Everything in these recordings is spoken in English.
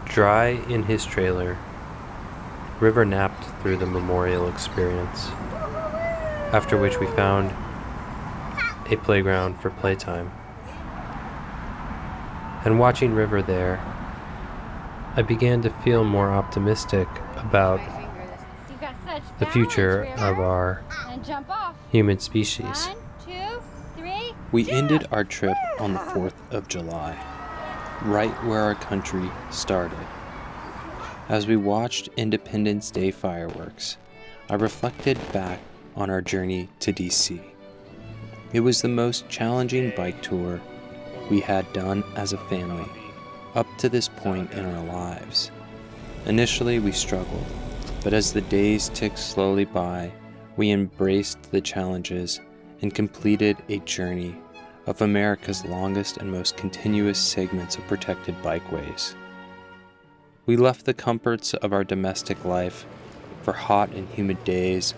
Dry in his trailer, River napped through the memorial experience, after which we found a playground for playtime. And watching River there, I began to feel more optimistic about the future of our human species. We ended our trip on the 4th of July, right where our country started. As we watched Independence Day fireworks, I reflected back on our journey to DC. It was the most challenging bike tour we had done as a family up to this point in our lives. Initially we struggled, but as the days ticked slowly by, we embraced the challenges and completed a journey of America's longest and most continuous segments of protected bikeways. We left the comforts of our domestic life for hot and humid days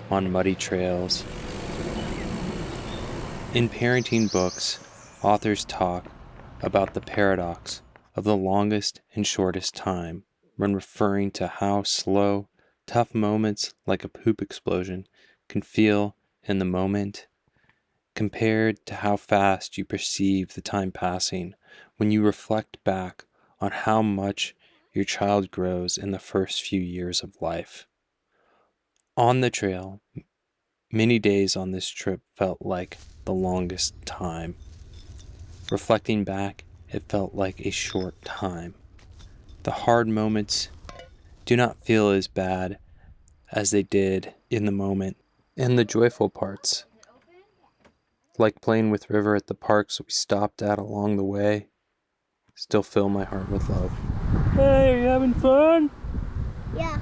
on muddy trails. In parenting books, authors talk about the paradox of the longest and shortest time when referring to how slow, tough moments like a poop explosion can feel in the moment, compared to how fast you perceive the time passing when you reflect back on how much your child grows in the first few years of life. On the trail, many days on this trip felt like the longest time. Reflecting back, it felt like a short time. The hard moments do not feel as bad as they did in the moment, and the joyful parts, like playing with River at the parks we stopped at along the way, still fill my heart with love. Hey, are you having fun? Yeah.